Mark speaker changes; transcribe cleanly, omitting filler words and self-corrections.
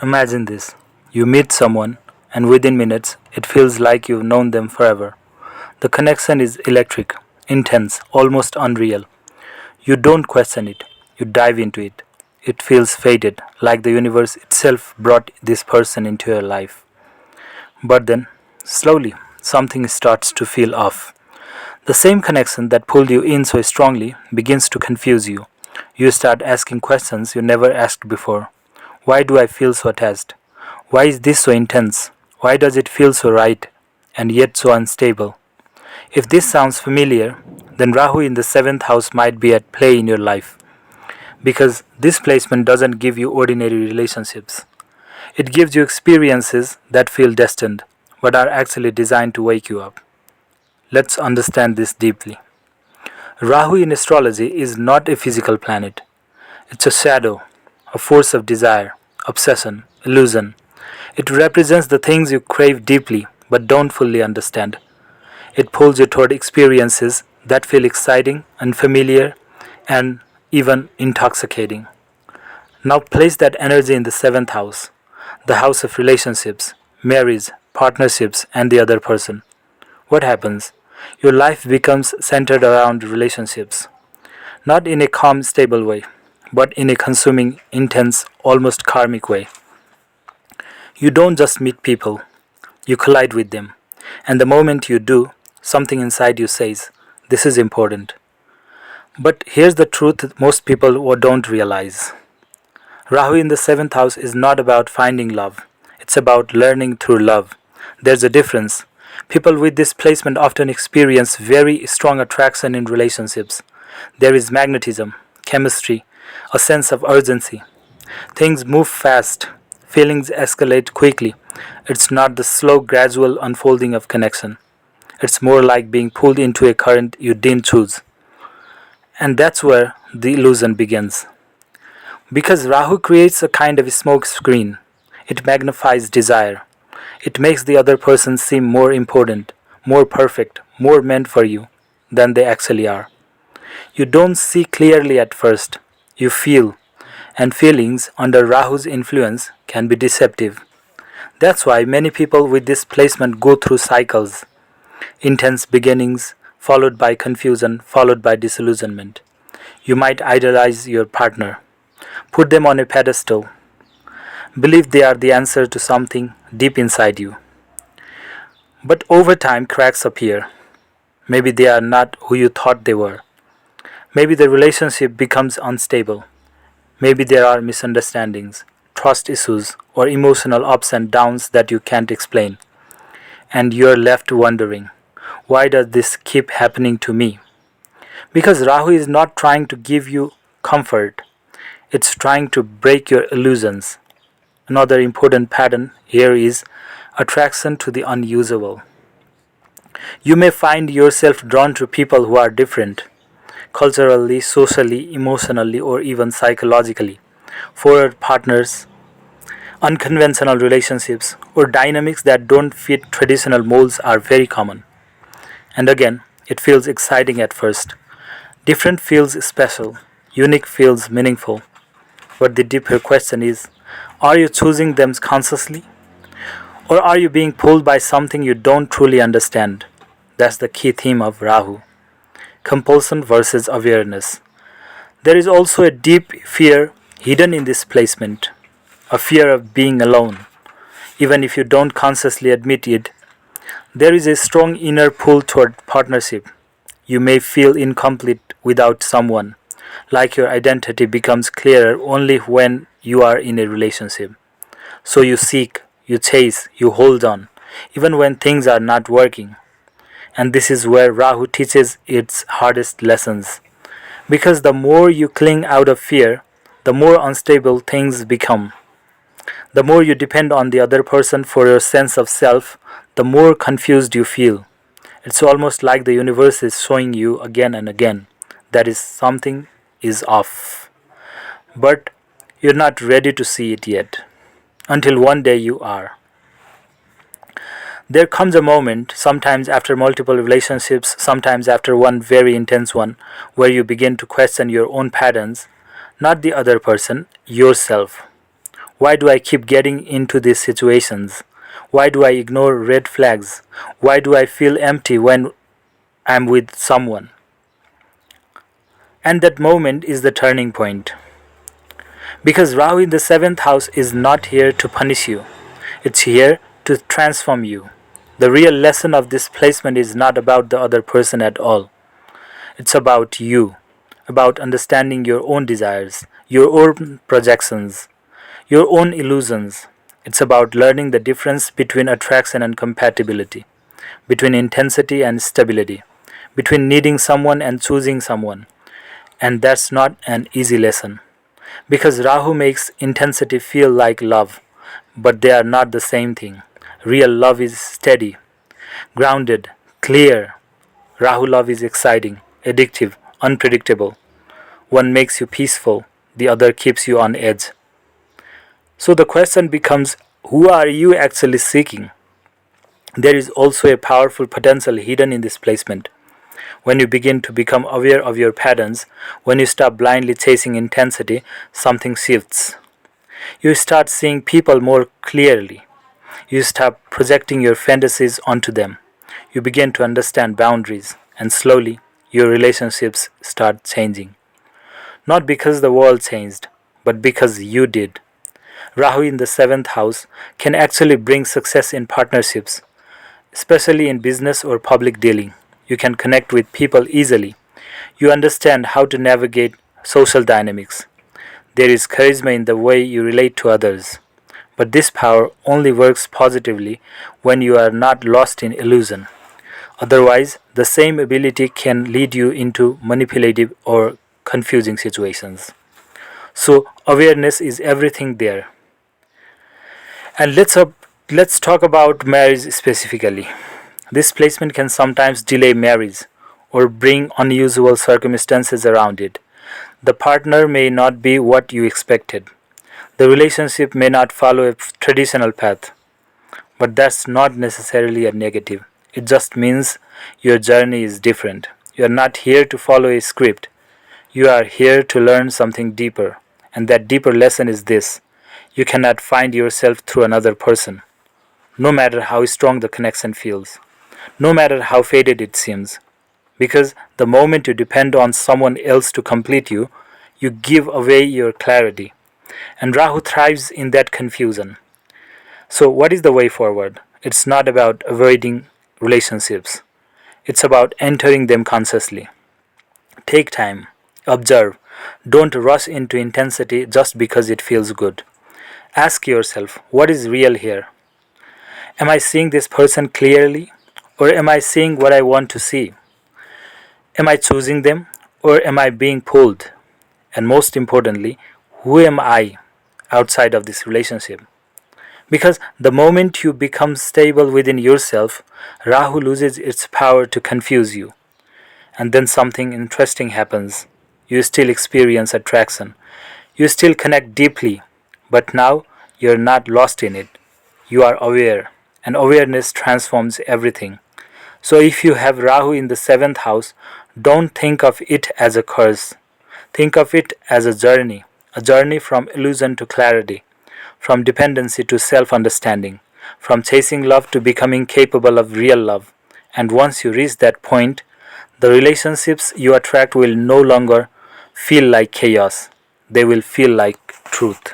Speaker 1: Imagine this. You meet someone, and within minutes, it feels like you've known them forever. The connection is electric, intense, almost unreal. You don't question it, you dive into it. It feels fated, like the universe itself brought this person into your life. But then, slowly, something starts to feel off. The same connection that pulled you in so strongly begins to confuse you. You start asking questions you never asked before. Why do I feel so attached? Why is this so intense? Why does it feel so right and yet so unstable? If this sounds familiar, then Rahu in the seventh house might be at play in your life because this placement doesn't give you ordinary relationships. It gives you experiences that feel destined but are actually designed to wake you up. Let's understand this deeply. Rahu in astrology is not a physical planet. It's a shadow, a force of desire, obsession, illusion. It represents the things you crave deeply but don't fully understand. It pulls you toward experiences that feel exciting, unfamiliar, and even intoxicating. Now place that energy in the seventh house, the house of relationships, marriage, partnerships, and the other person. What happens? Your life becomes centered around relationships, not in a calm, stable way, but in a consuming, intense, almost karmic way. You don't just meet people, you collide with them. And the moment you do, something inside you says, this is important. But here's the truth most people don't realize. Rahu in the seventh house is not about finding love, it's about learning through love. There's a difference. People with this placement often experience very strong attraction in relationships. There is magnetism, chemistry, a sense of urgency. Things move fast, feelings escalate quickly. It's not the slow, gradual unfolding of connection. It's more like being pulled into a current you didn't choose. And that's where the illusion begins. Because Rahu creates a kind of smoke screen, it magnifies desire. It makes the other person seem more important, more perfect, more meant for you than they actually are. You don't see clearly at first, you feel, and feelings under Rahu's influence can be deceptive. That's why many people with this placement go through cycles, intense beginnings, followed by confusion, followed by disillusionment. You might idolize your partner, put them on a pedestal, believe they are the answer to something deep inside you. But over time, cracks appear. Maybe they are not who you thought they were. Maybe the relationship becomes unstable. Maybe there are misunderstandings, trust issues, or emotional ups and downs that you can't explain. And you're left wondering, why does this keep happening to me? Because Rahu is not trying to give you comfort, it's trying to break your illusions. Another important pattern here is attraction to the unusual. You may find yourself drawn to people who are different, culturally, socially, emotionally, or even psychologically. Forward partners, unconventional relationships, or dynamics that don't fit traditional molds are very common. And again, it feels exciting at first. Different feels special, unique feels meaningful. But the deeper question is, are you choosing them consciously? Or are you being pulled by something you don't truly understand? That's the key theme of Rahu. Compulsion versus awareness. There is also a deep fear hidden in this placement, a fear of being alone. Even if you don't consciously admit it, there is a strong inner pull toward partnership. You may feel incomplete without someone, like your identity becomes clearer only when you are in a relationship. So you seek, you chase, you hold on, even when things are not working. And this is where Rahu teaches its hardest lessons. Because the more you cling out of fear, the more unstable things become. The more you depend on the other person for your sense of self, the more confused you feel. It's almost like the universe is showing you again and again that is something is off. But you're not ready to see it yet. Until one day you are. There comes a moment, sometimes after multiple relationships, sometimes after one very intense one, where you begin to question your own patterns, not the other person, yourself. Why do I keep getting into these situations? Why do I ignore red flags? Why do I feel empty when I'm with someone? And that moment is the turning point. Because Rahu in the seventh house is not here to punish you, it's here to transform you. The real lesson of this placement is not about the other person at all. It's about you, about understanding your own desires, your own projections, your own illusions. It's about learning the difference between attraction and compatibility, between intensity and stability, between needing someone and choosing someone. And that's not an easy lesson. Because Rahu makes intensity feel like love, but they are not the same thing. Real love is steady, grounded, clear. Rahu love is exciting, addictive, unpredictable. One makes you peaceful, the other keeps you on edge. So the question becomes, who are you actually seeking? There is also a powerful potential hidden in this placement. When you begin to become aware of your patterns, when you stop blindly chasing intensity, something shifts. You start seeing people more clearly. You stop projecting your fantasies onto them. You begin to understand boundaries, and slowly your relationships start changing. Not because the world changed, but because you did. Rahu in the seventh house can actually bring success in partnerships, especially in business or public dealing. You can connect with people easily. You understand how to navigate social dynamics. There is charisma in the way you relate to others. But this power only works positively when you are not lost in illusion. Otherwise, the same ability can lead you into manipulative or confusing situations. So, awareness is everything there. And let's talk about marriage specifically. This placement can sometimes delay marriage or bring unusual circumstances around it. The partner may not be what you expected. The relationship may not follow a traditional path, but that's not necessarily a negative. It just means your journey is different. You are not here to follow a script. You are here to learn something deeper. And that deeper lesson is this: you cannot find yourself through another person, no matter how strong the connection feels, no matter how faded it seems. Because the moment you depend on someone else to complete you, you give away your clarity. And Rahu thrives in that confusion. So, what is the way forward? It's not about avoiding relationships, it's about entering them consciously. Take time, observe, don't rush into intensity just because it feels good. Ask yourself, what is real here? Am I seeing this person clearly? Or am I seeing what I want to see? Am I choosing them? Or am I being pulled? And most importantly, who am I outside of this relationship? Because the moment you become stable within yourself, Rahu loses its power to confuse you. And then something interesting happens. You still experience attraction. You still connect deeply. But now you're not lost in it. You are aware. And awareness transforms everything. So if you have Rahu in the seventh house, don't think of it as a curse. Think of it as a journey from illusion to clarity, from dependency to self understanding, from chasing love to becoming capable of real love. And once you reach that point, the relationships you attract will no longer feel like chaos, they will feel like truth.